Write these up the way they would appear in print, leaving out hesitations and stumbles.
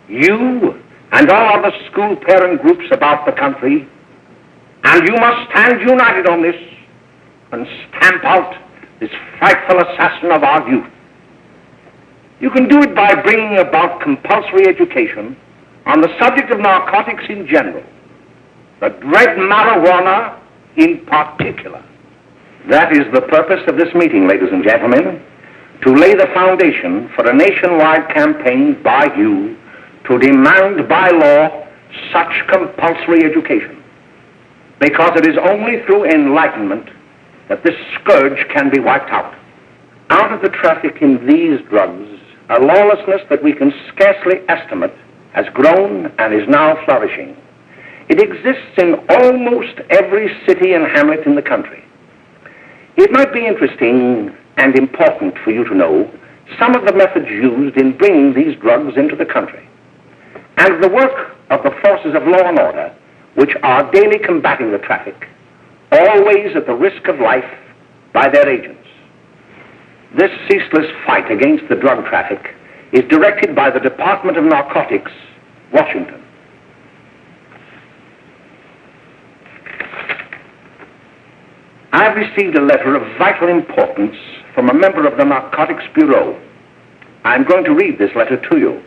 You and all other school parent groups about the country, and you must stand united on this and stamp out this frightful assassin of our youth. You can do it by bringing about compulsory education on the subject of narcotics in general, the dread marijuana in particular. That is the purpose of this meeting, ladies and gentlemen, to lay the foundation for a nationwide campaign by you to demand by law such compulsory education, because it is only through enlightenment that this scourge can be wiped out. Out of the traffic in these drugs, a lawlessness that we can scarcely estimate has grown and is now flourishing. It exists in almost every city and hamlet in the country. It might be interesting and important for you to know some of the methods used in bringing these drugs into the country, and the work of the forces of law and order, which are daily combating the traffic, always at the risk of life by their agents. This ceaseless fight against the drug traffic is directed by the Department of Narcotics, Washington. I've received a letter of vital importance from a member of the Narcotics Bureau. I'm going to read this letter to you.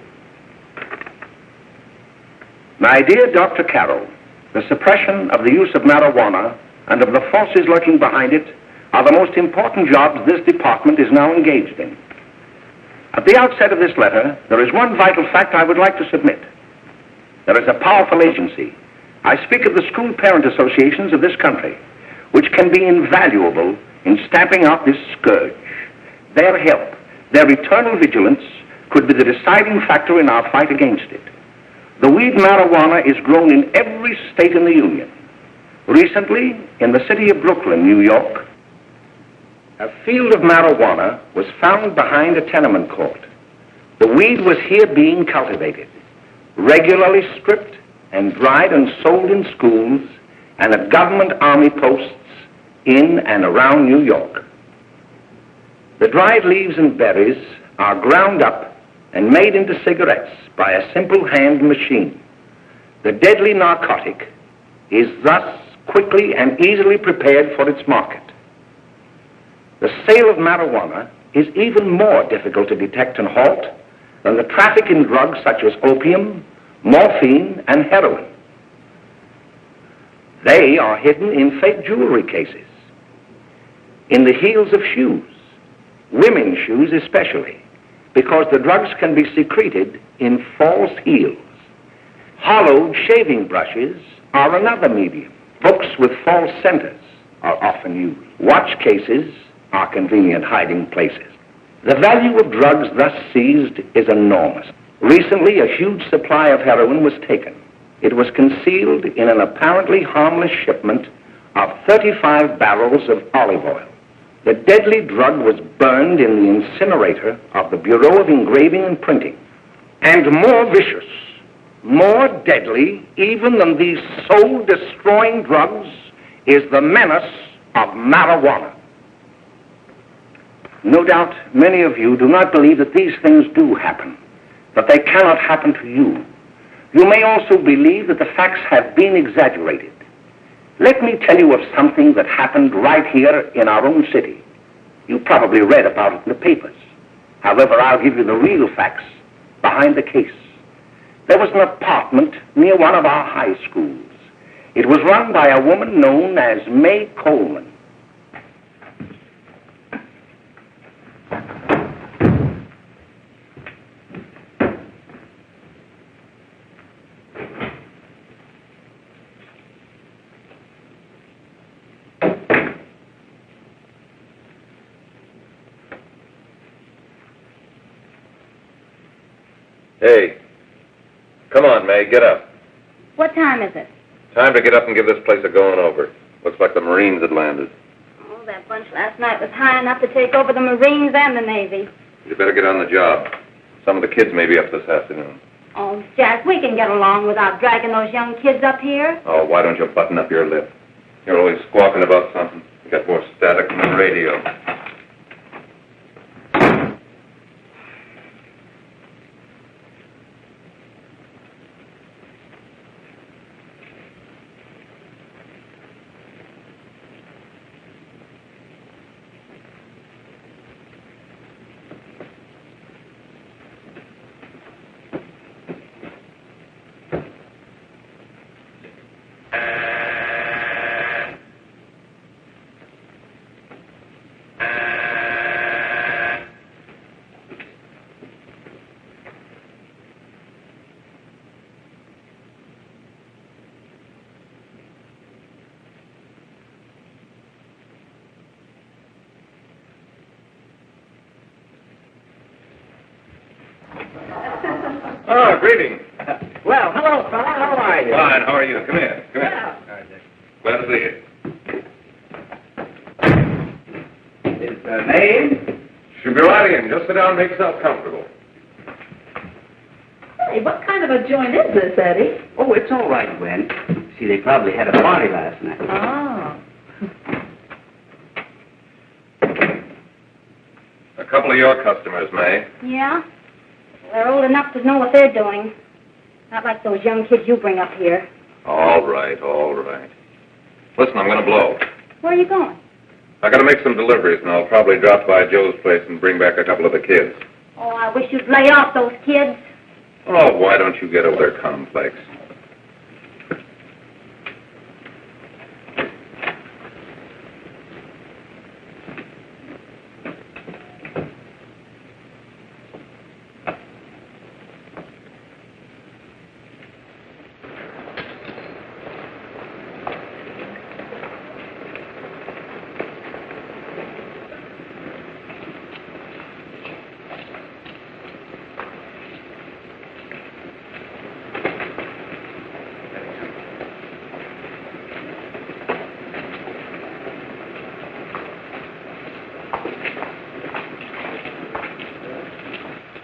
My dear Dr. Carroll, the suppression of the use of marijuana and of the forces lurking behind it are the most important jobs this department is now engaged in. At the outset of this letter, there is one vital fact I would like to submit. There is a powerful agency. I speak of the school parent associations of this country, which can be invaluable in stamping out this scourge. Their help, their eternal vigilance, could be the deciding factor in our fight against it. The weed marijuana is grown in every state in the Union. Recently, in the city of Brooklyn, New York, a field of marijuana was found behind a tenement court. The weed was here being cultivated, regularly stripped and dried and sold in schools and at government army posts in and around New York. The dried leaves and berries are ground up and made into cigarettes by a simple hand machine. The deadly narcotic is thus quickly and easily prepared for its market. The sale of marijuana is even more difficult to detect and halt than the traffic in drugs such as opium, morphine, and heroin. They are hidden in fake jewelry cases, in the heels of shoes, women's shoes especially, because the drugs can be secreted in false heels. Hollowed shaving brushes are another medium. Books with false centers are often used. Watch cases are convenient hiding places. The value of drugs thus seized is enormous. Recently, a huge supply of heroin was taken. It was concealed in an apparently harmless shipment of 35 barrels of olive oil. The deadly drug was burned in the incinerator of the Bureau of Engraving and Printing. And more vicious, more deadly even than these soul-destroying drugs is the menace of marijuana. No doubt many of you do not believe that these things do happen, that they cannot happen to you. You may also believe that the facts have been exaggerated. Let me tell you of something that happened right here in our own city. You probably read about it in the papers. However, I'll give you the real facts behind the case. There was an apartment near one of our high schools. It was run by a woman known as May Coleman. Hey, come on, May, get up. What time is it? Time to get up and give this place a going over. Looks like the Marines had landed. Oh, that bunch last night was high enough to take over the Marines and the Navy. You better get on the job. Some of the kids may be up this afternoon. Oh, Jack, we can get along without dragging those young kids up here. Oh, why don't you button up your lip? You're always squawking about something. You got more static than the radio. Oh, greetings. Well, hello, fella. How are you? Fine, how are you? Come here. Come here. Glad to see you. His name? Should be right in. Just sit down and make yourself comfortable. Hey, what kind of a joint is this, Eddie? Oh, it's all right, Gwen. See, they probably had a party last night. Oh. A couple of your customers, May. Yeah? They're old enough to know what they're doing. Not like those young kids you bring up here. All right, all right. Listen, I'm going to blow. Where are you going? I got to make some deliveries, and I'll probably drop by Joe's place and bring back a couple of the kids. Oh, I wish you'd lay off those kids. Oh, why don't you get over their complex?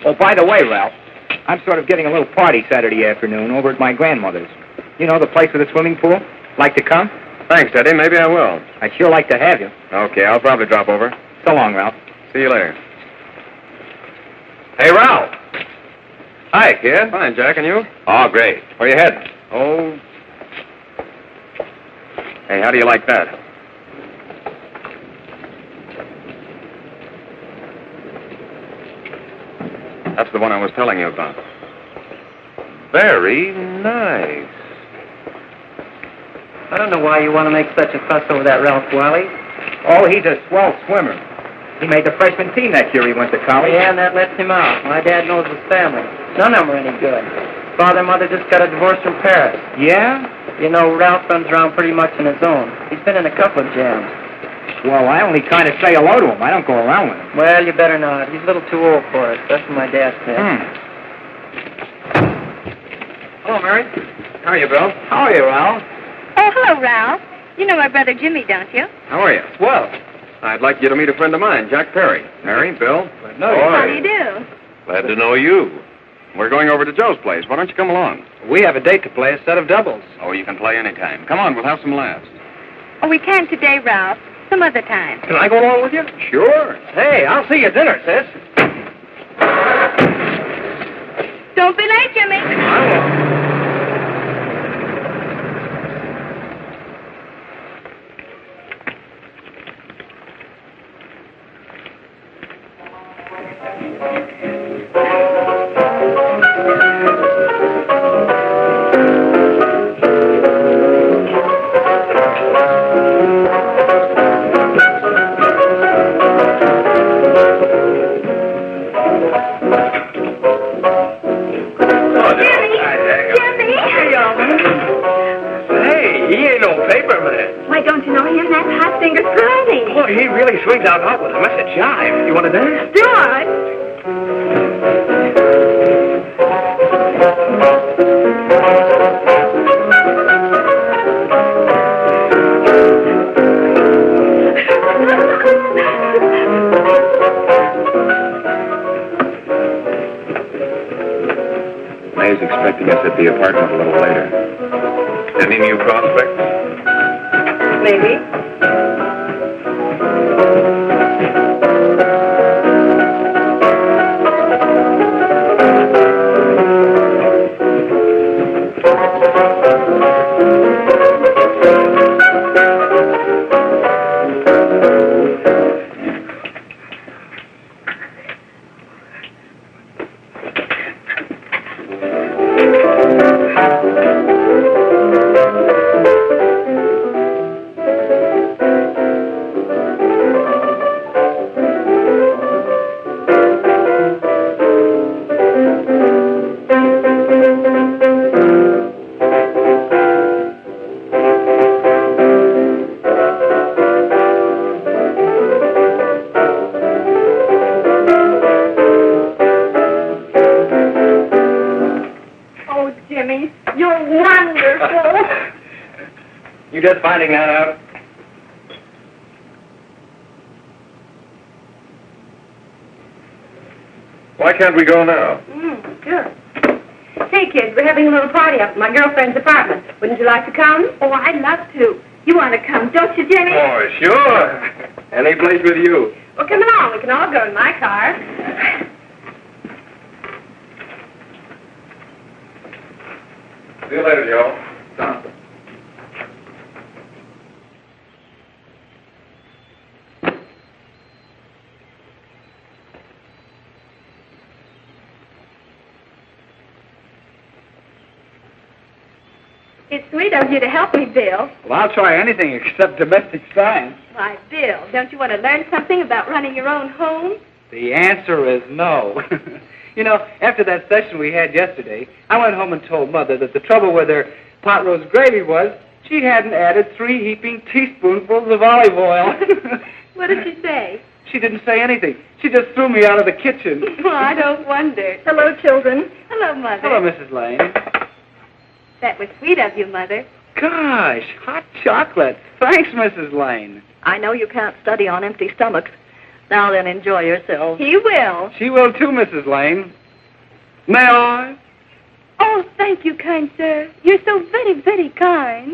Oh, by the way, Ralph, I'm sort of getting a little party Saturday afternoon over at my grandmother's. You know, the place with the swimming pool? Like to come? Thanks, Eddie. Maybe I will. I'd sure like to have you. Okay, I'll probably drop over. So long, Ralph. See you later. Hey, Ralph. Hi, kid. Fine, Jack, and you? Oh, great. Where you heading? Oh. Hey, how do you like that? That's the one I was telling you about. Very nice. I don't know why you want to make such a fuss over that Ralph Wiley. Oh, he's a swell swimmer. He made the freshman team that year he went to college. Yeah, and that lets him out. My dad knows his family. None of them are any good. Father and mother just got a divorce from Paris. Yeah? You know, Ralph runs around pretty much on his own. He's been in a couple of jams. Well, I only kind of say hello to him. I don't go around with him. Well, you better not. He's a little too old for it. That's what my dad said. Hello, Mary. How are you, Bill? How are you, Ralph? Oh, hello, Ralph. You know my brother Jimmy, don't you? How are you? Swell. I'd like you to meet a friend of mine, Jack Perry. Mary, Bill. How do you do? Glad to know you. We're going over to Joe's place. Why don't you come along? We have a date to play, a set of doubles. Oh, you can play anytime. Come on, we'll have some laughs. Oh, we can't today, Ralph. Some other time. Can I go along with you? Sure. Hey, I'll see you at dinner, sis. Don't be late, Jimmy. I won't. Swings out hot with a mess of jive. You want to dance? Do I? May's expecting us at the apartment a little later. Any new prospects? Maybe. Just finding that out. Why can't we go now? Sure. Hey, kids, we're having a little party up at my girlfriend's apartment. Wouldn't you like to come? Oh, I'd love to. You want to come, don't you, Jimmy? Oh, sure. Any place with you. Well, come along. We can all go in my car. See you later, Joe. It's sweet of you to help me, Bill. Well, I'll try anything except domestic science. Why, Bill, don't you want to learn something about running your own home? The answer is no. You know, after that session we had yesterday, I went home and told Mother that the trouble with her pot roast gravy was she hadn't added 3 heaping teaspoonfuls of olive oil. What did she say? She didn't say anything. She just threw me out of the kitchen. Well, I don't wonder. Hello, children. Hello, Mother. Hello, Mrs. Lane. That was sweet of you, Mother. Gosh, hot chocolate. Thanks, Mrs. Lane. I know you can't study on empty stomachs, Now then, enjoy yourself. He will. She will too, Mrs. Lane. May I? Oh, thank you, kind sir. You're so very, very kind.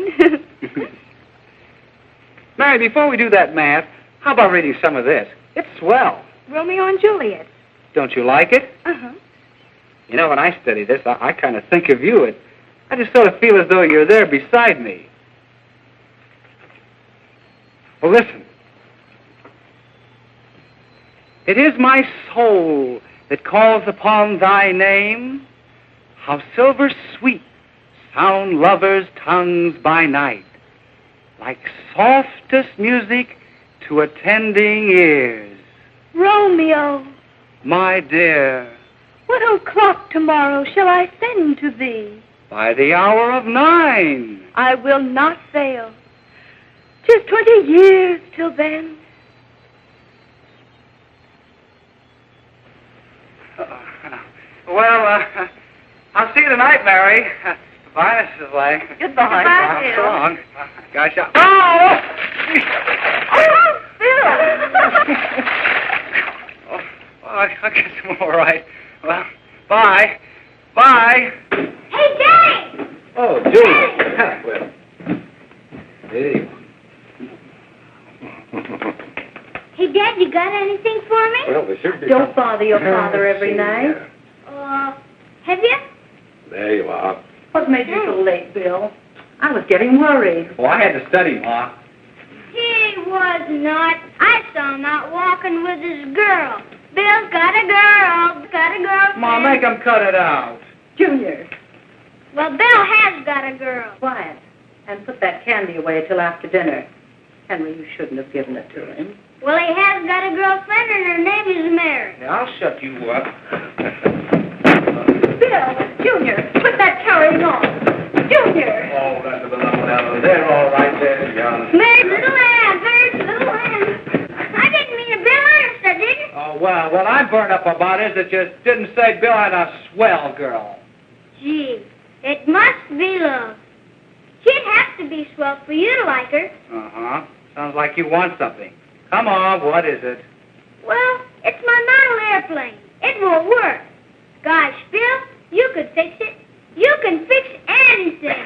Mary, before we do that math, how about reading some of this? It's swell. Romeo and Juliet. Don't you like it? Uh-huh. You know, when I study this, I kind of think of you. I just sort of feel as though you're there beside me. Well, listen. It is my soul that calls upon thy name. How silver sweet sound lovers' tongues by night, like softest music to attending ears. Romeo, My dear, what o'clock tomorrow shall I send to thee? by the hour of 9. I will not fail. 'Tis 20 years till then. Well, I'll see you tonight, Mary. Goodbye, Mrs. Lane. Goodbye. Goodbye, So Bill. long. Gosh, oh! Oh, Bill! Oh, I guess I'm all right. Well, bye. Bye. Hey, Jay! Oh, Julie. Well, hey. Hey, Dad, you got anything for me? Well, there should be. Don't bother your father every night. Have you? There you are. What made you so late, Bill? I was getting worried. Well, I had to study, Ma. He was not. I saw him out walking with his girl. Bill's got a girl. Got a girl. Ma, make him cut it out. Junior, Well, Bill has got a girl. quiet. And put that candy away till after dinner. Henry, you shouldn't have given it to him. Well, he has got a girlfriend, and her name is Mary. Yeah, I'll shut you up. Bill, Junior, quit that carrying on. Junior! Oh, that's a beloved out there, all right there, John. Mary's little lamb. Mary's little lamb. I didn't mean to Bill Ernest, I didn't. Oh, well, what I'm burned up about is that you didn't say Bill had a swell girl. Gee, it must be love. She'd have to be swell for you to like her. Uh-huh. Sounds like you want something. Come on, what is it? Well, it's my model airplane. It won't work. Gosh, Bill, you could fix it. You can fix anything.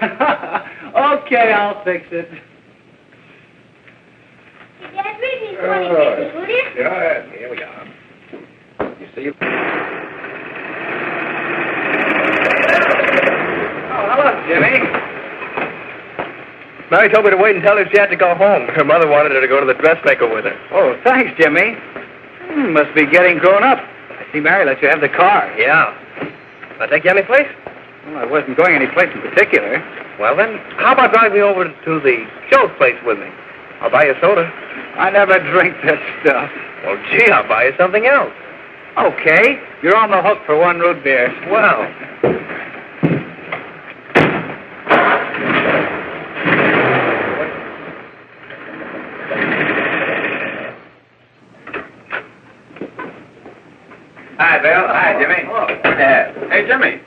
Okay, I'll fix it. Hey, Dad, read me 20 pages, will you? Yeah, here we are. You see? Oh, hello, Jimmy. Mary told me to wait and tell her she had to go home. Her mother wanted her to go to the dressmaker with her. Oh, thanks, Jimmy. Must be getting grown up. I see Mary let you have the car. Yeah. Can I take you any place? Well, I wasn't going any place in particular. Well, then, how about driving me over to the show's place with me? I'll buy you a soda. I never drink that stuff. Well, gee, I'll buy you something else. Okay, you're on the hook for 1 root beer. Well. Hi, Bill. Hi, Jimmy. Oh. Hey, Jimmy.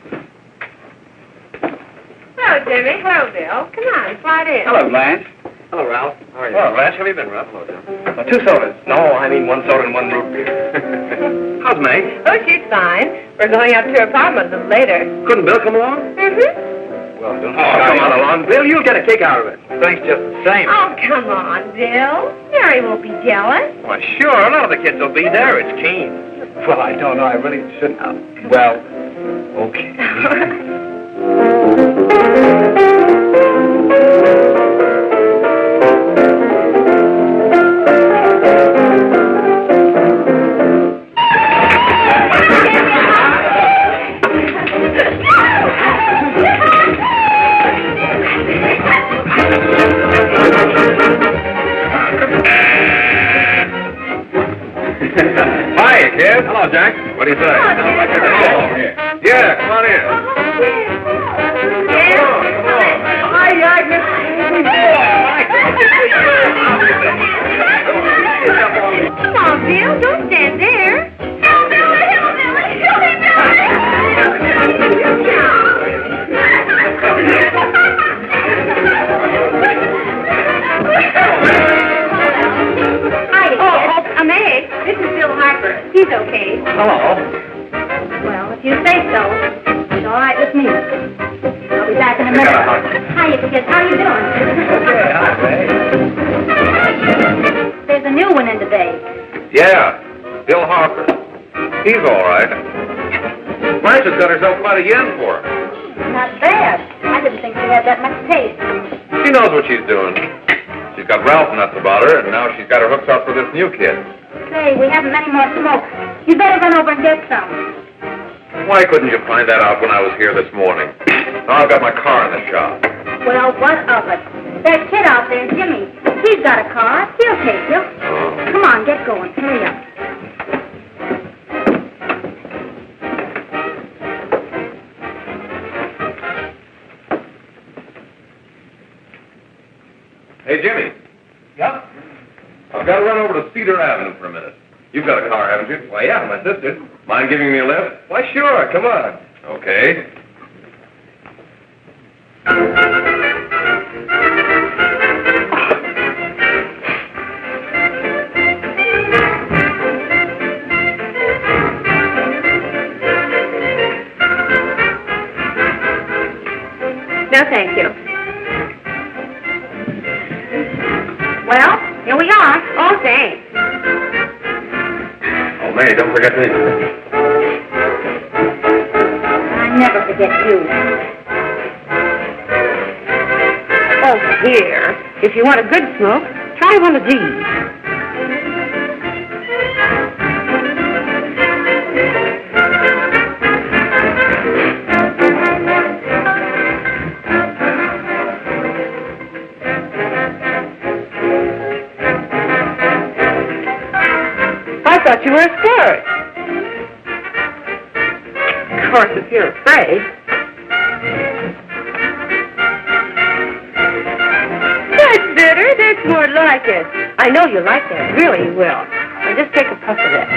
Hello, Jimmy. Hello, Bill. Come on, slide in. Hello, Blanche. Hello, Ralph. How are you? Well, Blanche, how have you been, Ralph? Hello, John. 2 sodas. No, I mean 1 soda and 1 root beer. How's May? Oh, she's fine. We're going up to her apartment a little later. Couldn't Bill come along? Mm-hmm. Well, don't Come on along, Bill. You'll get a kick out of it. Thanks just the same. Oh, come on, Bill. Mary won't be jealous. Why, sure. A lot of the kids will be there. It's keen. Well, I don't know. I really shouldn't. Well, okay. Hi, kid. Hello, Jack. What do you say? Yeah, come on in. Hi, Agnes. Come on, Bill. Don't stand there. Hi, I'm Meg. This is I'll be back in a minute. Hiya, kids. How you doing? Okay, hi, Ray. There's a new one in today. Yeah, Bill Harper. He's all right. Blanche has got herself quite a yen for him. Not bad. I didn't think she had that much taste. She knows what she's doing. She's got Ralph nuts about her, and now she's got her hooks up for this new kid. Say, we haven't many more smoke. You better run over and get some. Why couldn't you find that out when I was here this morning? Now I've got my car in the shop. Well, what of it? That kid out there, Jimmy, he's got a car. He'll take you. Come on, get going. Hurry up. Hey, Jimmy. Yeah? I've got to run over to Cedar Avenue for a minute. You've got a car, haven't you? Why, yeah, my sister. Mind giving me a lift? Why, sure, come on. Okay. No, thank you. Well, here we are. Oh, thanks. Oh, May, don't forget me. I never forget you. Oh, here. If you want a good smoke, try one of these. I thought you were a squirt. Of course, if you're afraid. That's better. That's more like it. I know you like that. Really, you will. Now just take a puff of that.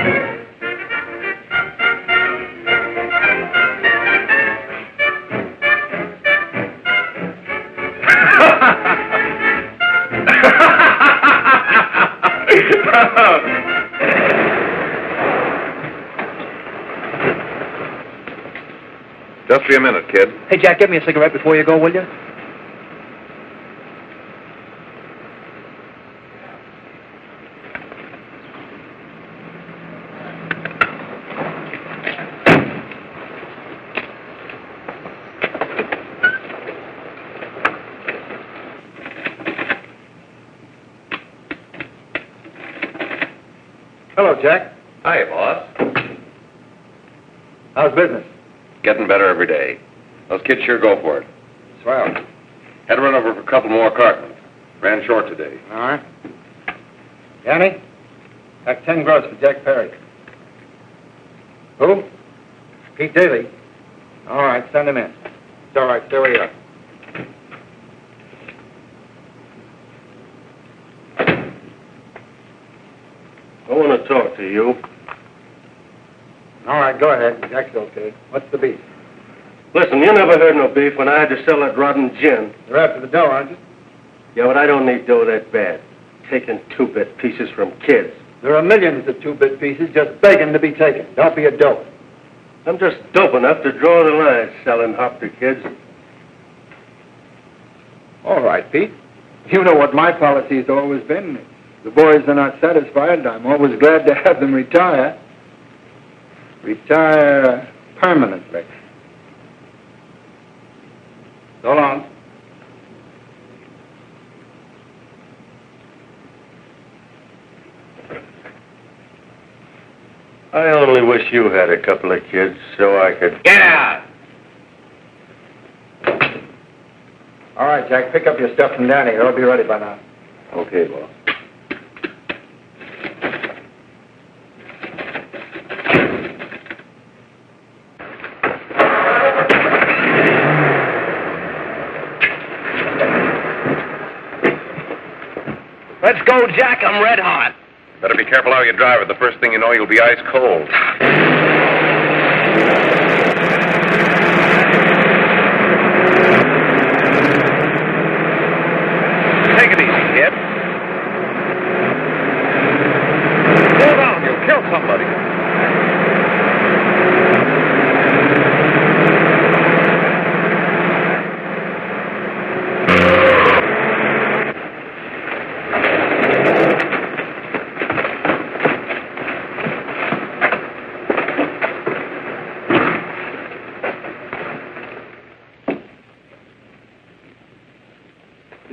Just be a minute, kid. Hey, Jack, give me a cigarette before you go, will you? Hello, Jack. Hi, boss. How's business? Getting better every day. Those kids sure go for it. Swell. Had to run over for a couple more cartons. Ran short today. All right. Yanni, pack 10 gross for Jack Perry. Who? Pete Daly. All right, send him in. It's all right, stay where you are. I want to talk to you. All right, go ahead. Jack's okay. What's the beef? Listen, you never heard no beef when I had to sell that rotten gin. You're after the dough, aren't you? Yeah, but I don't need dough that bad. Taking two-bit pieces from kids. There are millions of two-bit pieces just begging to be taken. Don't be a dope. I'm just dope enough to draw the line selling hop to kids. All right, Pete. You know what my policy has always been. If the boys are not satisfied, I'm always glad to have them retire. Retire permanently. So long. I only wish you had a couple of kids so I could... Get out! All right, Jack, pick up your stuff from Danny. They'll be ready by now. Okay, boss. Let's go, Jack. I'm red hot. Better be careful how you drive it. The first thing you know, you'll be ice cold. Take it easy, kid. Slow down. You'll kill somebody.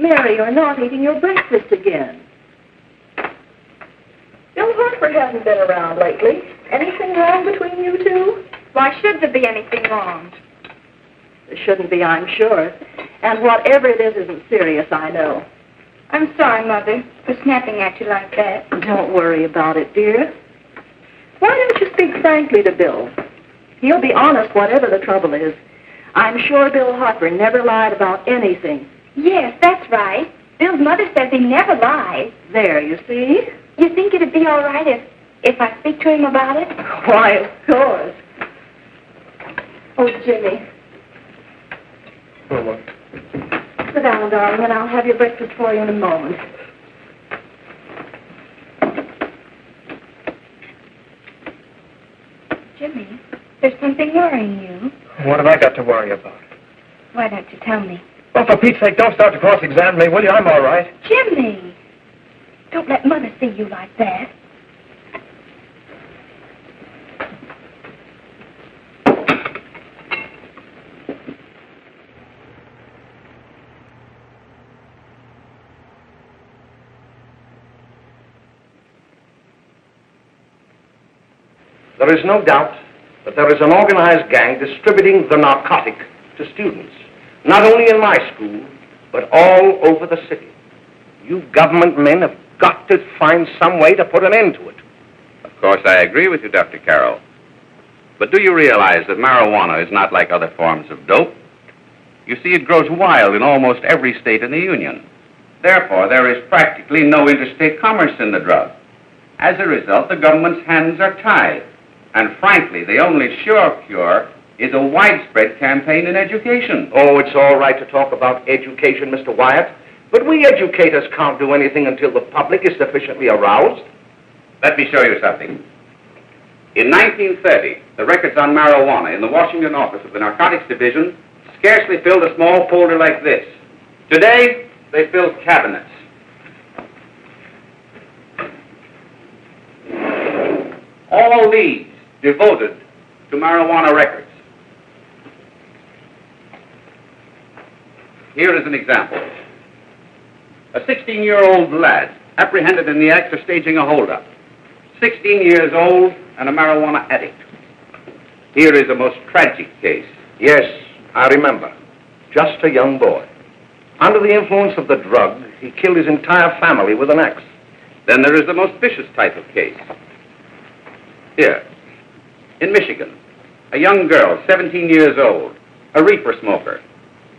Mary, you're not eating your breakfast again. Bill Harper hasn't been around lately. Anything wrong between you two? Why should there be anything wrong? There shouldn't be, I'm sure. And whatever it is isn't serious, I know. I'm sorry, Mother, for snapping at you like that. Don't worry about it, dear. Why don't you speak frankly to Bill? He'll be honest whatever the trouble is. I'm sure Bill Harper never lied about anything. Yes, that's right. Bill's mother says he never lies. There, you see? You think it'd be all right if I speak to him about it? Why, of course. Oh, Jimmy. What? Sit down, darling, and I'll have your breakfast for you in a moment. Jimmy, there's something worrying you. What have I got to worry about? Why don't you tell me? Well, for Pete's sake, don't start to cross-examine me, will you? I'm all right. Jimmy! Don't let Mother see you like that. There is no doubt that there is an organized gang distributing the narcotic to students, not only in my school, but all over the city. You government men have got to find some way to put an end to it. Of course, I agree with you, Dr. Carroll. But do you realize that marijuana is not like other forms of dope? You see, it grows wild in almost every state in the Union. Therefore, there is practically no interstate commerce in the drug. As a result, the government's hands are tied. And frankly, the only sure cure is a widespread campaign in education. Oh, it's all right to talk about education, Mr. Wyatt, but we educators can't do anything until the public is sufficiently aroused. Let me show you something. In 1930, the records on marijuana in the Washington office of the Narcotics Division scarcely filled a small folder like this. Today, they fill cabinets. All these devoted to marijuana records. Here is an example. A 16-year-old lad apprehended in the act of staging a holdup. 16 years old and a marijuana addict. Here is a most tragic case. Yes, I remember. Just a young boy. Under the influence of the drug, he killed his entire family with an axe. Then there is the most vicious type of case. Here, in Michigan, a young girl, 17 years old, a reefer smoker,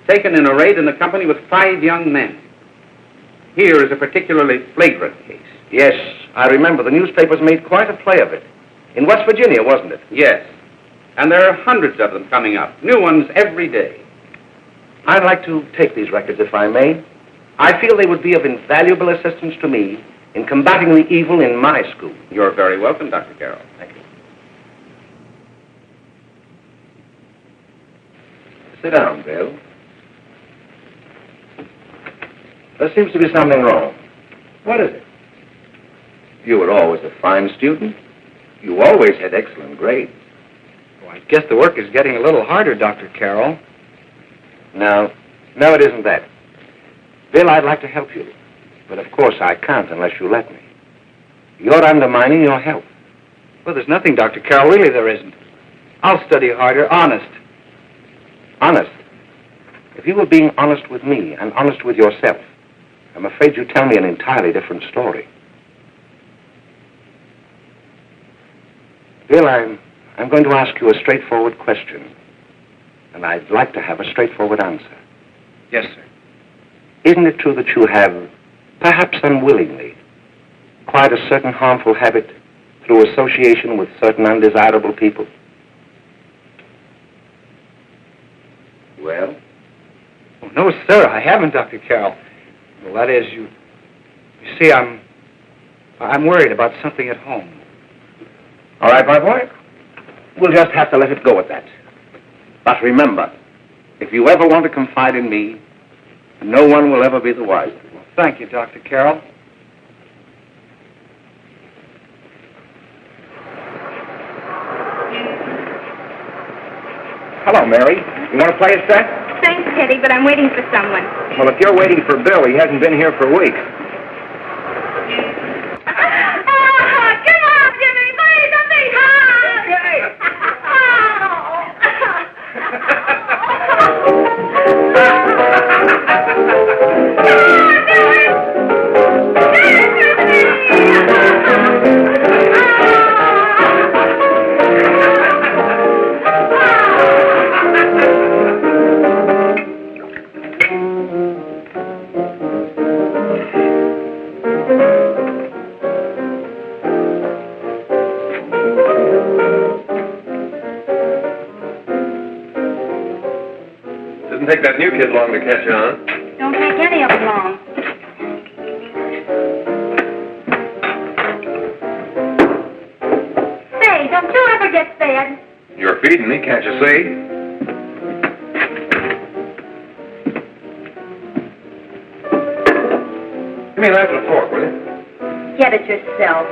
taken in a raid in the company with 5 young men. Here is a particularly flagrant case. Yes, I remember. The newspapers made quite a play of it. In West Virginia, wasn't it? Yes. And there are hundreds of them coming up, new ones every day. I'd like to take these records, if I may. I feel they would be of invaluable assistance to me in combating the evil in my school. You're very welcome, Dr. Carroll. Thank you. Sit down, Bill. There seems to be something wrong. What is it? You were always a fine student. You always had excellent grades. Well, I guess the work is getting a little harder, Dr. Carroll. No, it isn't that. Bill, I'd like to help you. But of course I can't unless you let me. You're undermining your health. Well, there's nothing, Dr. Carroll. Really, there isn't. I'll study harder, honest. Honest? If you were being honest with me and honest with yourself, I'm afraid you'd tell me an entirely different story. Bill, I'm going to ask you a straightforward question. And I'd like to have a straightforward answer. Yes, sir. Isn't it true that you have, perhaps unwillingly, acquired a certain harmful habit through association with certain undesirable people? Well? Oh, no, sir, I haven't, Dr. Carroll. Well, that is, you see, I'm worried about something at home. All right, my boy. We'll just have to let it go at that. But remember, if you ever want to confide in me, no one will ever be the wiser. Well, thank you, Dr. Carroll. Hello, Mary. You want to play a set? Thanks, Teddy, but I'm waiting for someone. Well, if you're waiting for Bill, he hasn't been here for weeks. Come on, Jimmy, please, let me hug. Didn't take that new kid long to catch on. Don't take any of them long. Say, don't you ever get fed? You're feeding me, can't you see? Give me a knife and a fork, will you? Get it yourself.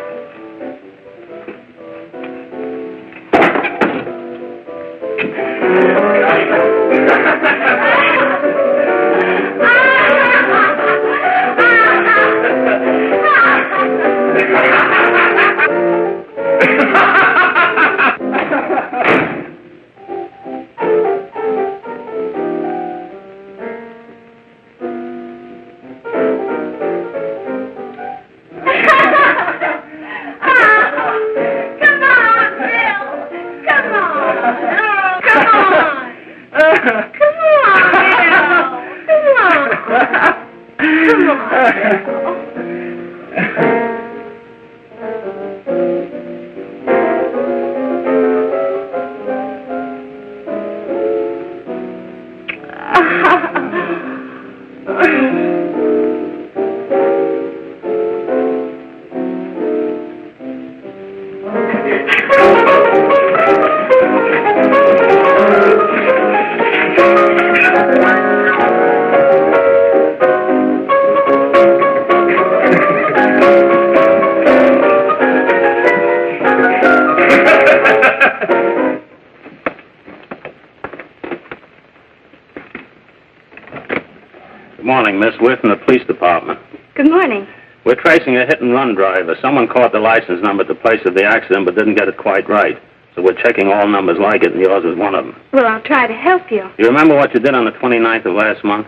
Miss. We're from the police department. Good morning. We're tracing a hit-and-run driver. Someone caught the license number at the place of the accident but didn't get it quite right. So we're checking all numbers like it, and yours was one of them. Well, I'll try to help you. You remember what you did on the 29th of last month?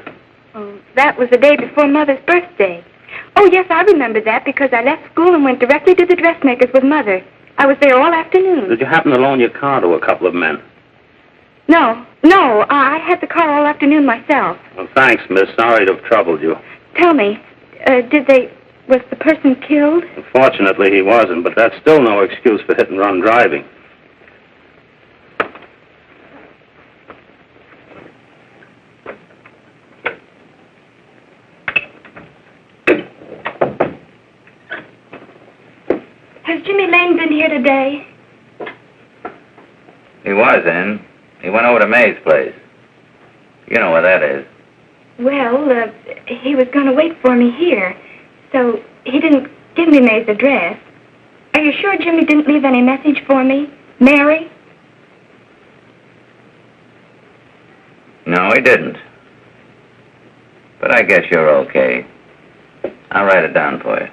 Oh, that was the day before Mother's birthday. Oh, yes, I remember that because I left school and went directly to the dressmaker's with Mother. I was there all afternoon. Did you happen to loan your car to a couple of men? No, I had the car all afternoon myself. Well, thanks, miss. Sorry to have troubled you. Tell me, was the person killed? Unfortunately, he wasn't, but that's still no excuse for hit-and-run driving. Has Jimmy Lane been here today? He was in. He went over to May's place. You know where that is. Well, he was going to wait for me here, so he didn't give me May's address. Are you sure Jimmy didn't leave any message for me? Mary? No, he didn't. But I guess you're okay. I'll write it down for you.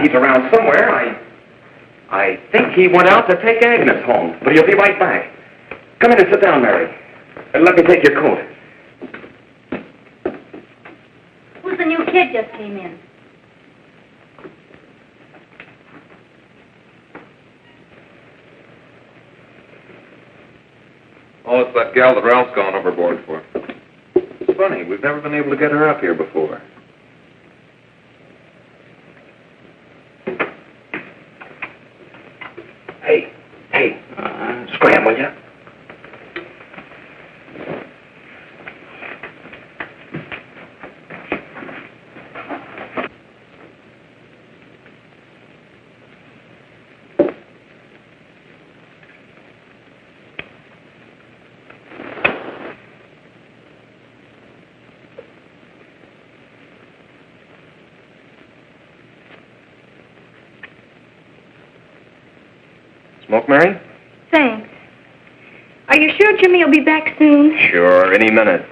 He's around somewhere. I think he went out to take Agnes home, but he'll be right back. Come in and sit down, Mary. And let me take your coat. Who's the new kid just came in? Oh, it's that gal that Ralph's gone overboard for. It's funny, we've never been able to get her up here before. Hey, scram, will you? Smoke, Mary? Thanks. Are you sure Jimmy will be back soon? Sure, any minute.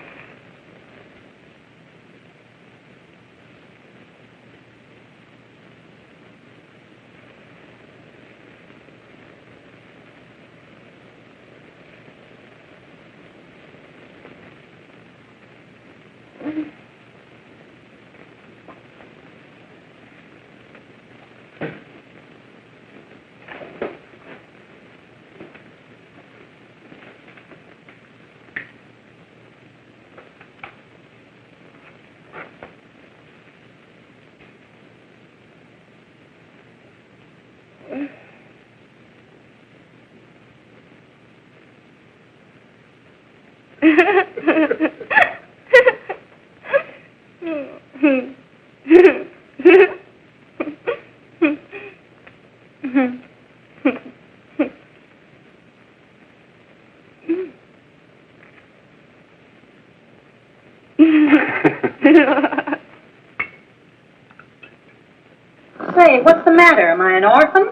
Say, what's the matter? Am I an orphan?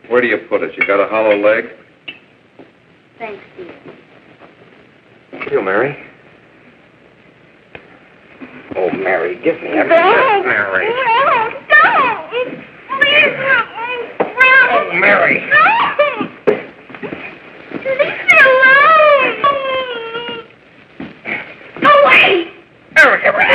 Where do you put it? You got a hollow leg? Thanks, dear. You, Mary? Oh, Mary, give me a No. Mary. No, don't. Please, Oh, Mary. No. Leave me alone. Go away. Mary, give me a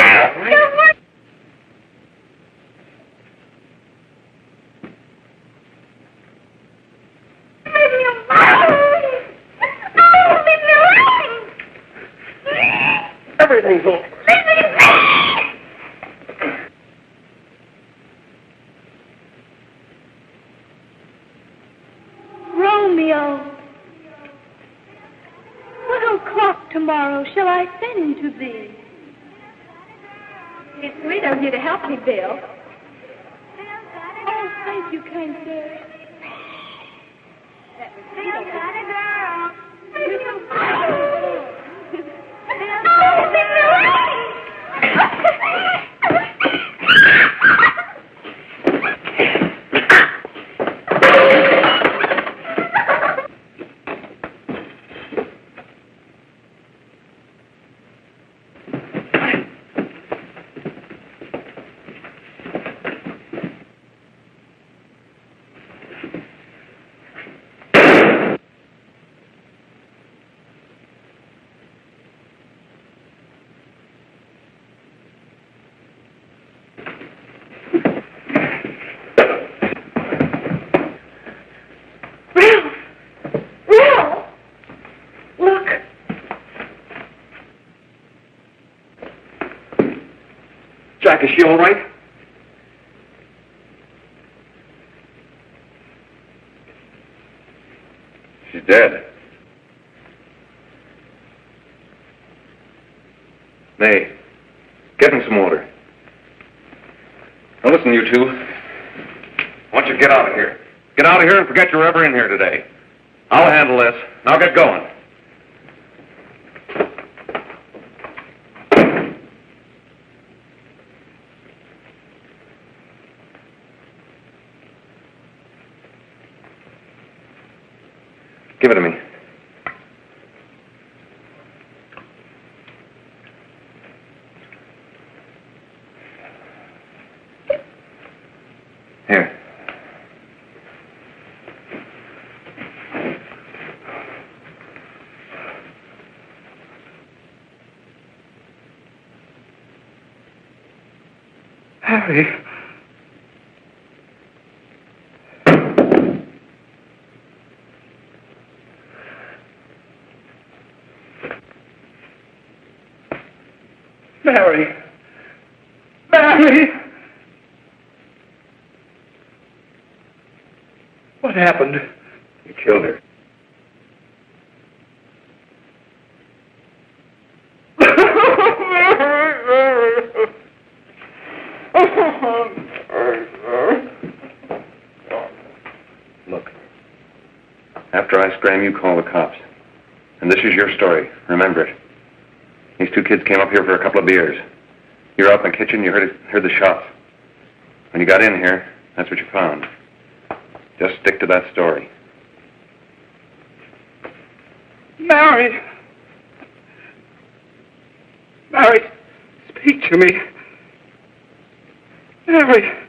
Leave me alone. Oh, leave me alone. Everything's over. Leave me alone. Romeo, what o'clock tomorrow shall I send to thee? It's sweet of you to help me, Bill. Oh, thank you, kind sir. Jack, is she all right? She's dead. May, get him some water. Now listen, you two. I want you to get out of here. Get out of here and forget you're ever in here today. I'll handle this. Now get going. Give it to me. Here. Harry. Mary! Mary! What happened? You killed her. Look. After I scram, you call the cops. And this is your story. Remember it. These two kids came up here for a couple of beers. You were out in the kitchen, you heard the shots. When you got in here, that's what you found. Just stick to that story. Mary! Mary, speak to me. Mary!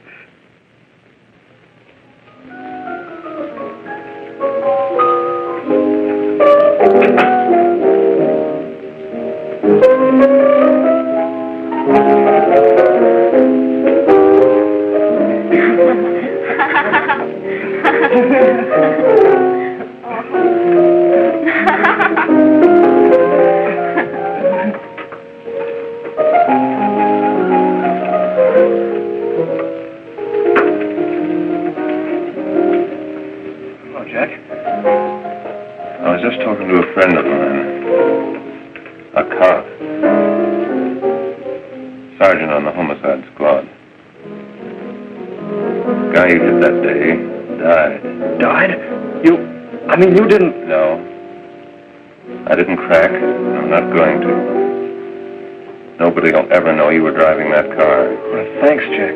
I mean, you didn't... No. I didn't crack. I'm not going to. Nobody will ever know you were driving that car. Well, thanks, Jack.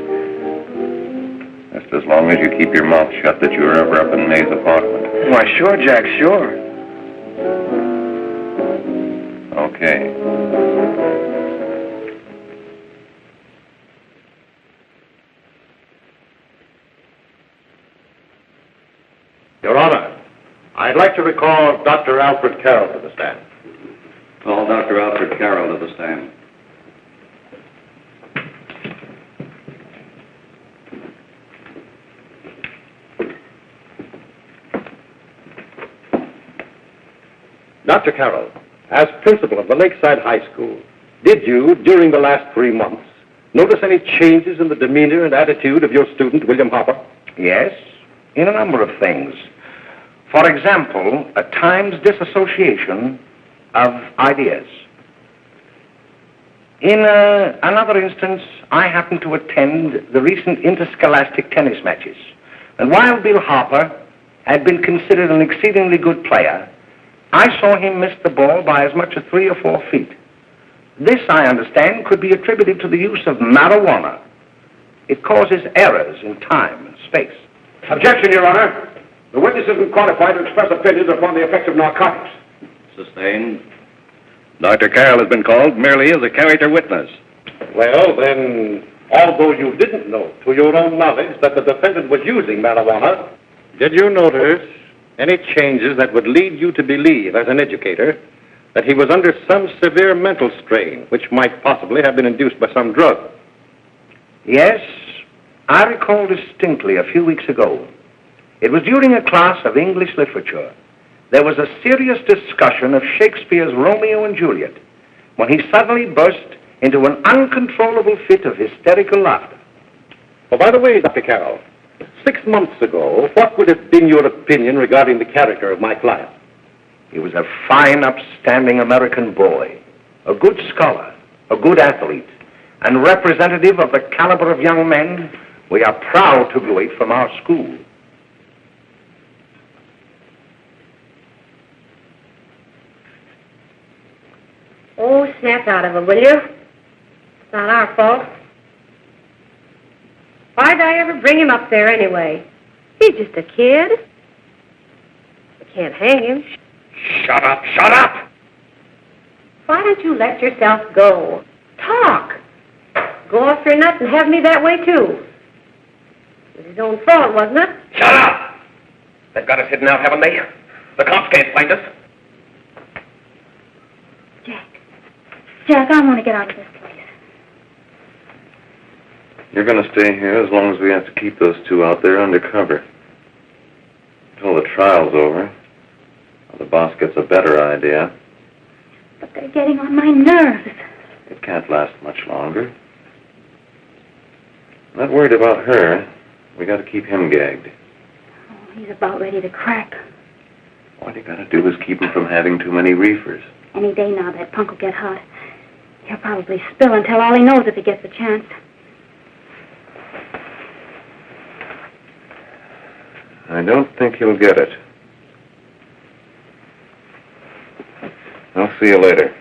Just as long as you keep your mouth shut that you were ever up in May's apartment. Why, sure, Jack, sure. Okay. Your Honor, I'd like to recall Dr. Alfred Carroll to the stand. Call Dr. Alfred Carroll to the stand. Dr. Carroll, as principal of the Lakeside High School, did you, during the last 3 months, notice any changes in the demeanor and attitude of your student, William Harper? Yes, in a number of things. For example, at times disassociation of ideas. In another instance, I happened to attend the recent interscholastic tennis matches. And while Bill Harper had been considered an exceedingly good player, I saw him miss the ball by as much as 3 or 4 feet. This, I understand, could be attributed to the use of marijuana. It causes errors in time and space. Objection, Your Honor. The witness isn't qualified to express opinions upon the effects of narcotics. Sustained. Dr. Carroll has been called merely as a character witness. Well, then, although you didn't know to your own knowledge that the defendant was using marijuana, did you notice any changes that would lead you to believe, as an educator, that he was under some severe mental strain, which might possibly have been induced by some drug? Yes, I recall distinctly a few weeks ago. It was during a class of English literature. There was a serious discussion of Shakespeare's Romeo and Juliet when he suddenly burst into an uncontrollable fit of hysterical laughter. Oh, by the way, Dr. Carroll, 6 months ago, what would have been your opinion regarding the character of my client? He was a fine, upstanding American boy, a good scholar, a good athlete, and representative of the caliber of young men we are proud to graduate from our school. Oh, snap out of it, will you? It's not our fault. Why'd I ever bring him up there anyway? He's just a kid. I can't hang him. Shut up, shut up! Why don't you let yourself go? Talk. Go off your nuts and have me that way, too. It was his own fault, wasn't it? Shut up! They've got us hidden out, haven't they? The cops can't find us. Jack, I want to get out of this place. You're going to stay here as long as we have to keep those two out there undercover. Until the trial's over. Or the boss gets a better idea. But they're getting on my nerves. It can't last much longer. I'm not worried about her. We got to keep him gagged. Oh, he's about ready to crack. All you got to do is keep him from having too many reefers. Any day now, that punk will get hot. He'll probably spill and tell all he knows if he gets a chance. I don't think he'll get it. I'll see you later.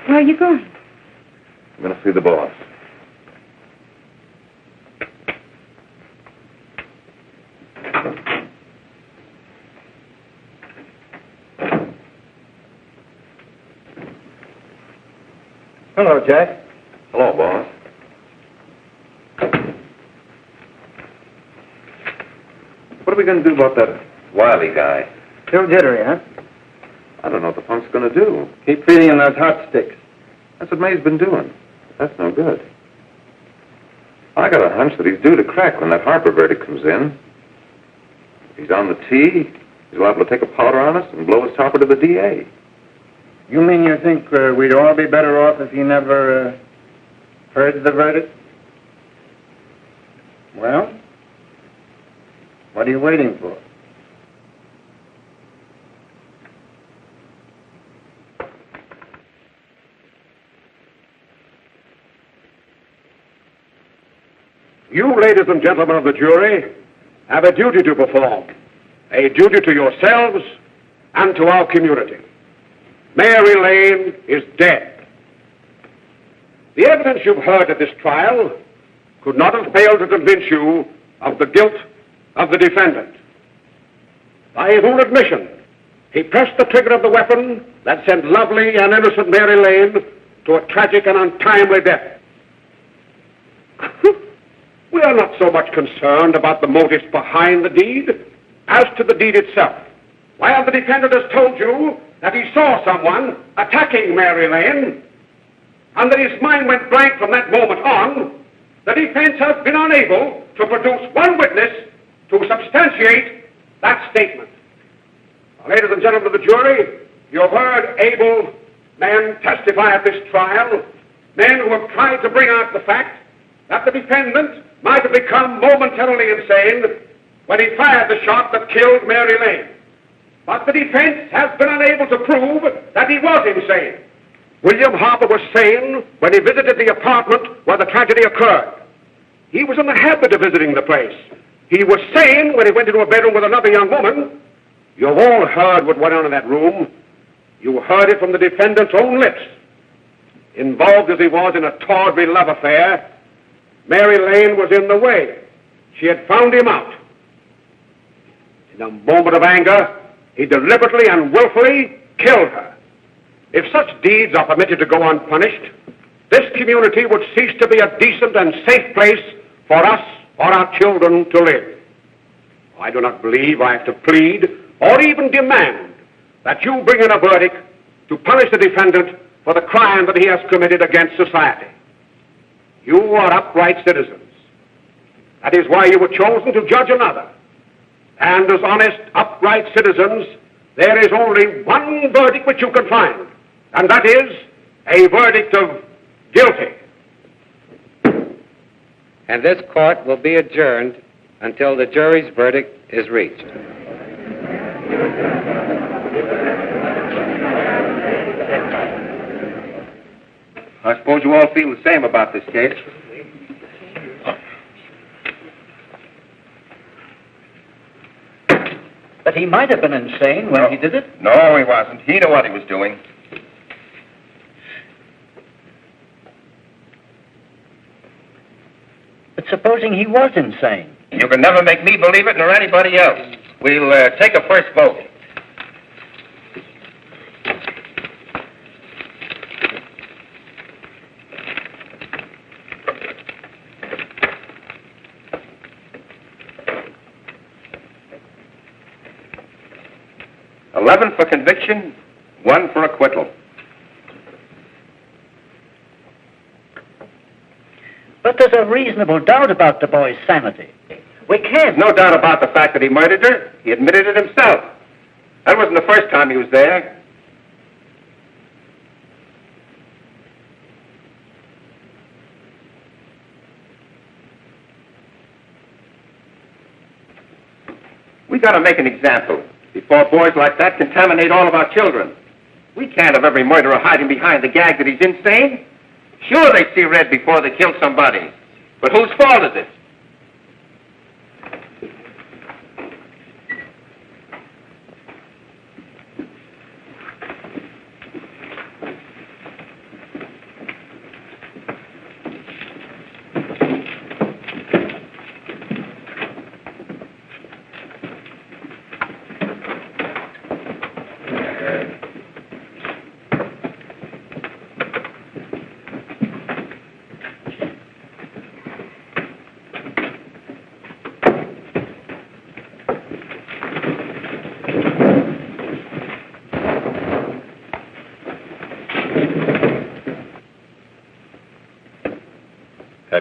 Where are you going? I'm going to see the boss. Hello, Jack. Hello, boss. What are we going to do about that Wiley guy? Still jittery, huh? I don't know what the punk's going to do. Keep feeding him those hot sticks. That's what May's been doing. That's no good. I got a hunch that he's due to crack when that Harper verdict comes in. If he's on the tee, he's liable to take a powder on us and blow his topper to the DA. You mean you think we'd all be better off if he never heard the verdict? Well, what are you waiting for? You, ladies and gentlemen of the jury, have a duty to perform. A duty to yourselves and to our community. Mary Lane is dead. The evidence you've heard at this trial could not have failed to convince you of the guilt of the defendant. By his own admission, he pressed the trigger of the weapon that sent lovely and innocent Mary Lane to a tragic and untimely death. We are not so much concerned about the motives behind the deed as to the deed itself. While the defendant has told you that he saw someone attacking Mary Lane and that his mind went blank from that moment on, the defense has been unable to produce one witness to substantiate that statement. Now, ladies and gentlemen of the jury, you have heard able men testify at this trial, men who have tried to bring out the fact that the defendant might have become momentarily insane when he fired the shot that killed Mary Lane. But the defense has been unable to prove that he was insane. William Harper was sane when he visited the apartment where the tragedy occurred. He was in the habit of visiting the place. He was sane when he went into a bedroom with another young woman. You've all heard what went on in that room. You heard it from the defendant's own lips. Involved as he was in a tawdry love affair, Mary Lane was in the way. She had found him out. In a moment of anger, he deliberately and willfully killed her. If such deeds are permitted to go unpunished, this community would cease to be a decent and safe place for us or our children to live. I do not believe I have to plead or even demand that you bring in a verdict to punish the defendant for the crime that he has committed against society. You are upright citizens. That is why you were chosen to judge another. And as honest, upright citizens, there is only one verdict which you can find, and that is a verdict of guilty. And this court will be adjourned until the jury's verdict is reached. I suppose you all feel the same about this case. But he might have been insane when he did it. No, he wasn't. He knew what he was doing. But supposing he was insane? You can never make me believe it nor anybody else. We'll take a first vote. $11 for conviction, 1 for acquittal. But there's a reasonable doubt about the boy's sanity. We can't. No doubt about the fact that he murdered her. He admitted it himself. That wasn't the first time he was there. We got to make an example before boys like that contaminate all of our children. We can't have every murderer hiding behind the gag that he's insane. Sure, they see red before they kill somebody. But whose fault is it?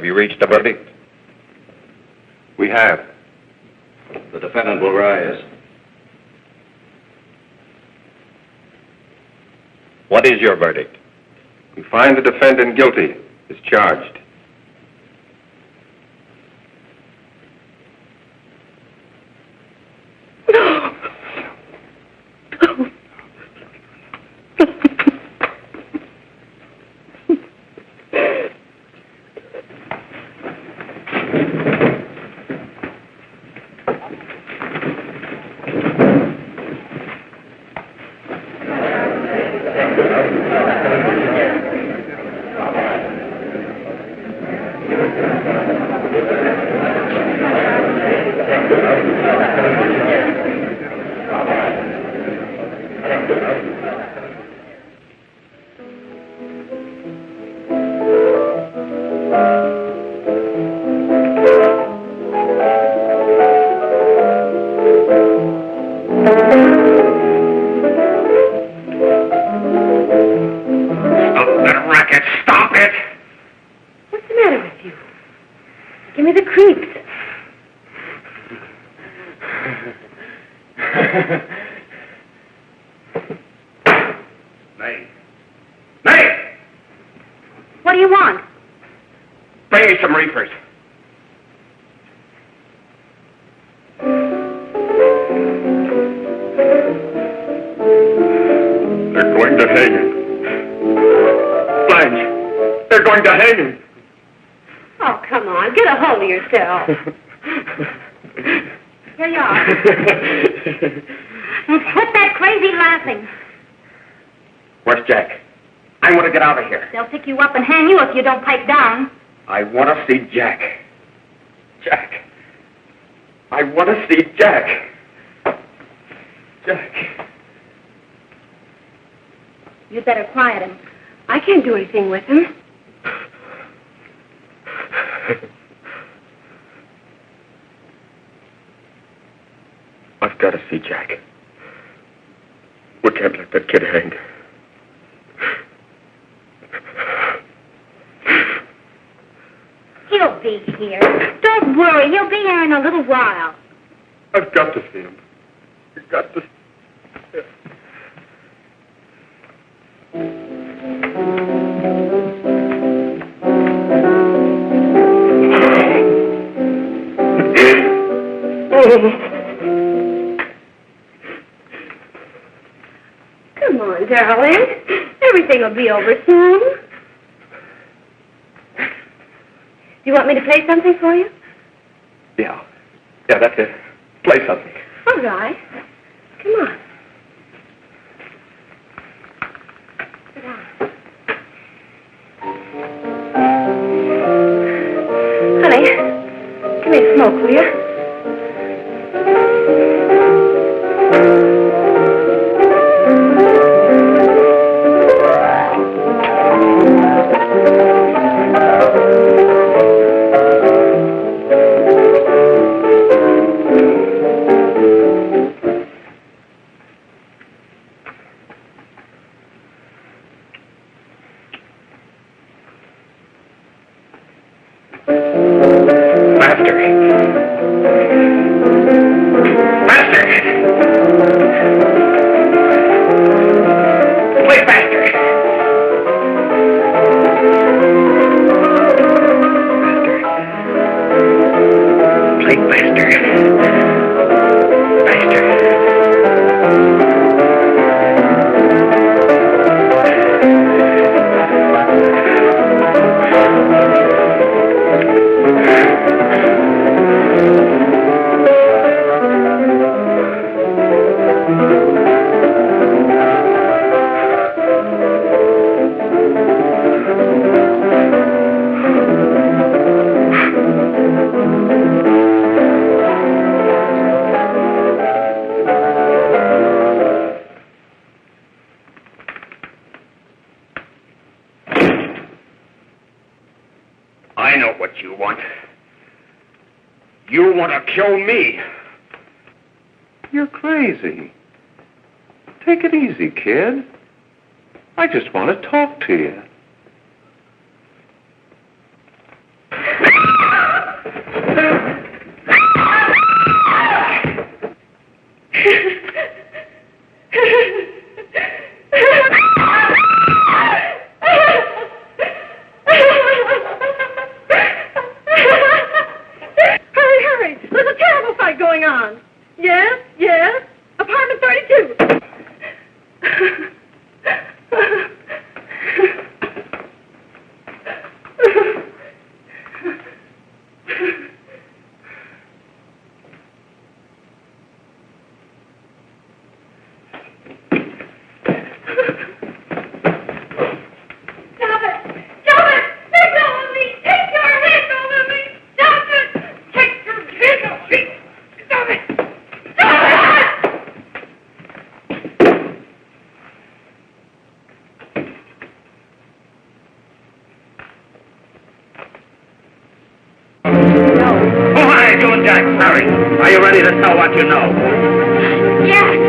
Have you reached a verdict? We have. The defendant will rise. What is your verdict? We find the defendant guilty as charged. What do you want? Bring me some reefers. They're going to hang him. Blanche, they're going to hang him. Oh, come on. Get a hold of yourself. Here you are. Quit that crazy laughing. Where's Jack? I want to get out of here. They'll pick you up and hang you if you don't pipe down. I want to see Jack. Jack. I want to see Jack. Jack. You'd better quiet him. I can't do anything with him. I've got to see Jack. We can't let that kid hang. He'll be here. Don't worry. He'll be here in a little while. I've got to see him. I've got to. Come on, darling. Everything will be over soon. Do you want me to play something for you? Yeah, that's it. Play something. All right. Come on. Sit down. Honey, give me a smoke, will you? Kill me. You're crazy. Take it easy, kid. I just want to talk to you. Hurry! There's a terrible fight going on. Yes? Apartment 32. Are you ready to tell what you know? Yes.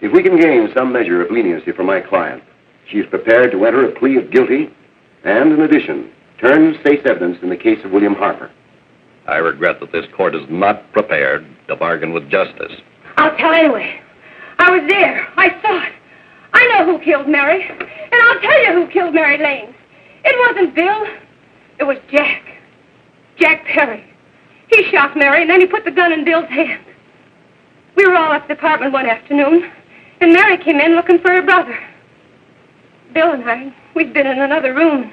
If we can gain some measure of leniency for my client, she is prepared to enter a plea of guilty and, in addition, turn state's evidence in the case of William Harper. I regret that this court is not prepared to bargain with justice. I'll tell anyway. I was there. I saw it. I know who killed Mary. And I'll tell you who killed Mary Lane. It wasn't Bill. It was Jack. Jack Perry. He shot Mary, and then he put the gun in Bill's hand. We were all at the apartment one afternoon, and Mary came in looking for her brother. Bill and I, we'd been in another room.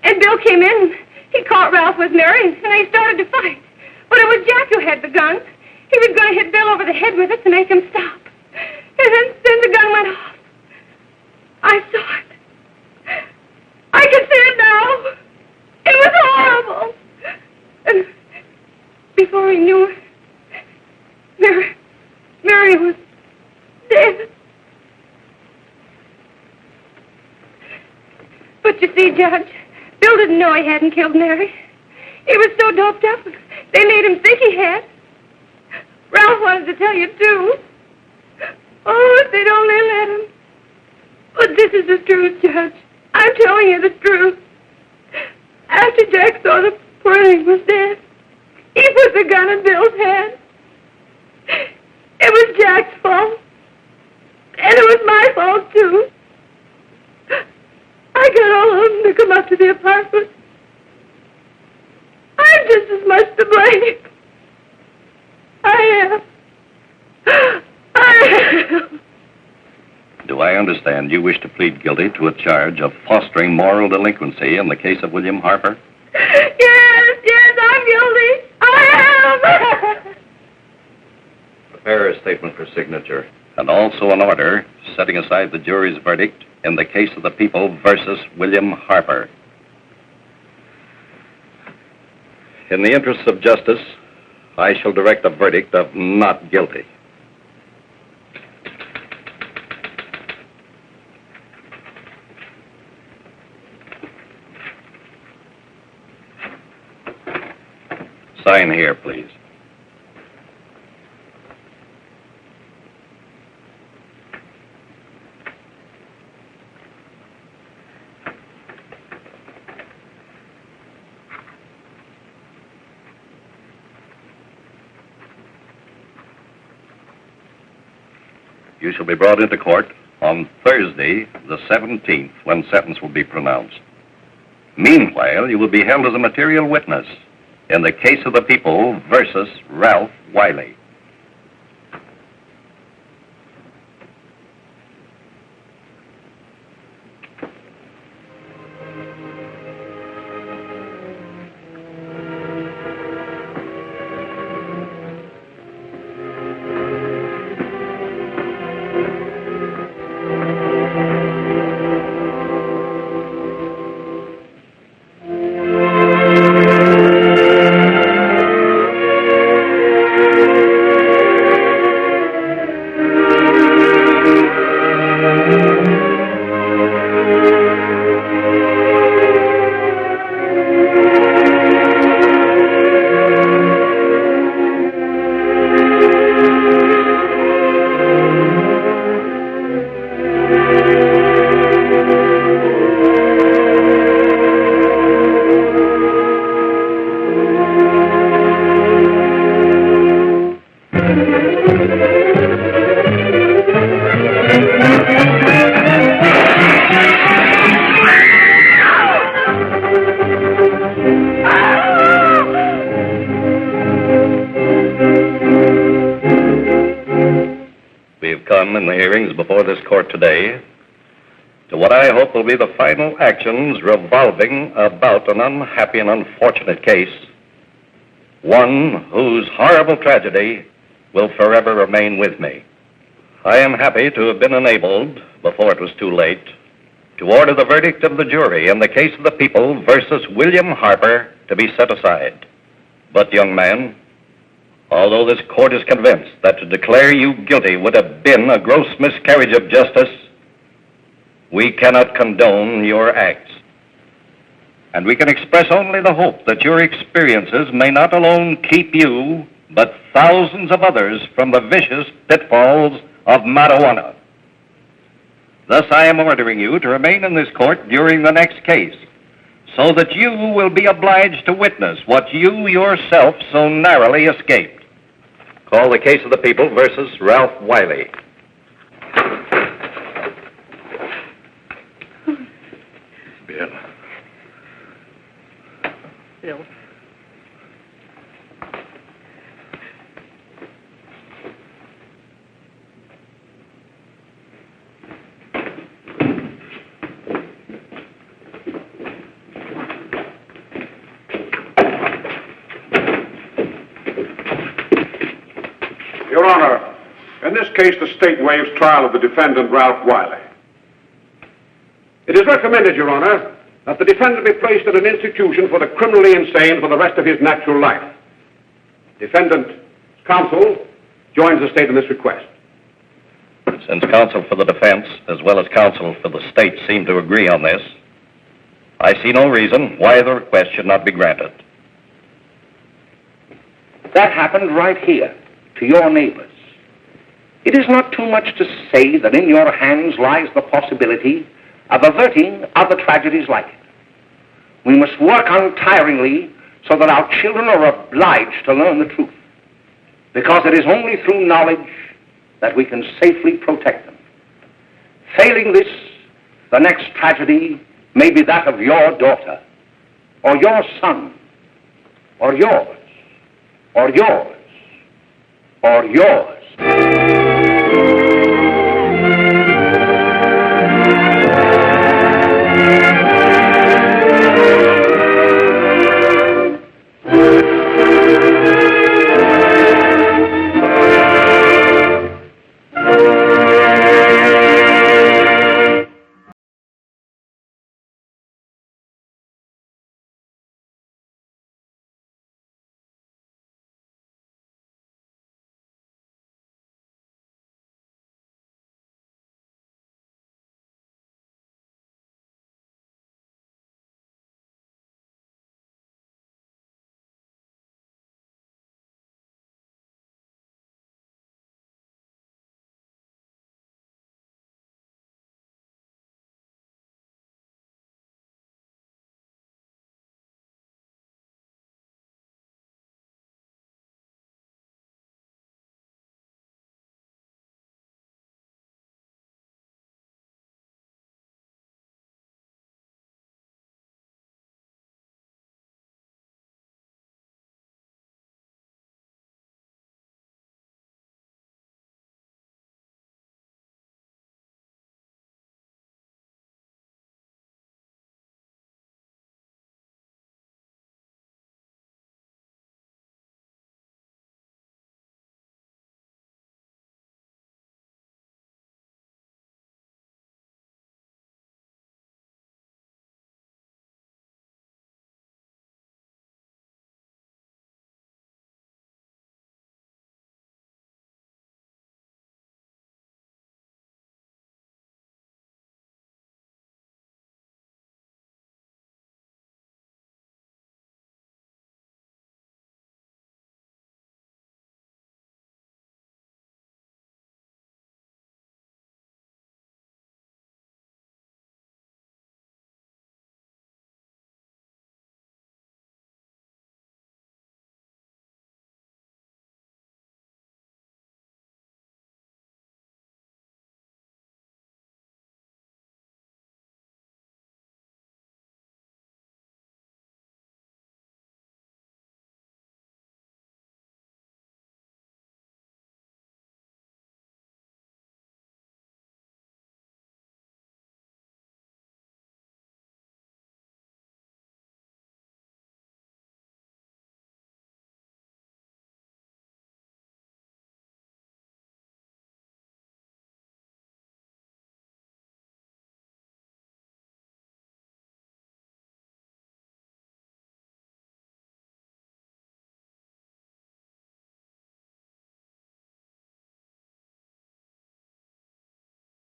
And Bill came in, he caught Ralph with Mary, and they started to fight. But it was Jack who had the gun. He was going to hit Bill over the head with it to make him stop. And then the gun went off. I saw it. I can see it now. It was horrible. And before he knew it, Mary was dead. But you see, Judge, Bill didn't know he hadn't killed Mary. He was so doped up, they made him think he had. Ralph wanted to tell you, too. Oh, if they'd only let him. But this is the truth, Judge. I'm telling you the truth. After Jack saw the poor thing was dead, he put the gun in Bill's hand. It was Jack's fault. And it was my fault, too. I got all of them to come up to the apartment. I'm just as much to blame. I am. Do I understand you wish to plead guilty to a charge of fostering moral delinquency in the case of William Harper? Yes, I'm guilty. I am. Prepare a statement for signature. And also an order setting aside the jury's verdict in the case of the people versus William Harper. In the interests of justice, I shall direct a verdict of not guilty. Sign here, please. You shall be brought into court on Thursday, the 17th, when sentence will be pronounced. Meanwhile, you will be held as a material witness in the case of the people versus Ralph Wiley. In the hearings before this court today to what I hope will be the final actions revolving about an unhappy and unfortunate case, one whose horrible tragedy will forever remain with me. I am happy to have been enabled, before it was too late, to order the verdict of the jury in the case of the people versus William Harper to be set aside. But, young man, although this court is convinced that to declare you guilty would have been a gross miscarriage of justice, we cannot condone your acts. And we can express only the hope that your experiences may not alone keep you, but thousands of others from the vicious pitfalls of marijuana. Thus, I am ordering you to remain in this court during the next case, so that you will be obliged to witness what you yourself so narrowly escaped. Call the case of the people versus Ralph Wiley. Bill. Bill. Your Honor, in this case, the state waives trial of the defendant, Ralph Wiley. It is recommended, Your Honor, that the defendant be placed in an institution for the criminally insane for the rest of his natural life. Defendant's counsel joins the state in this request. Since counsel for the defense, as well as counsel for the state, seem to agree on this, I see no reason why the request should not be granted. That happened right here, to your neighbors. It is not too much to say that in your hands lies the possibility of averting other tragedies like it. We must work untiringly so that our children are obliged to learn the truth, because it is only through knowledge that we can safely protect them. Failing this, the next tragedy may be that of your daughter, or your son, or yours, or yours, or yours.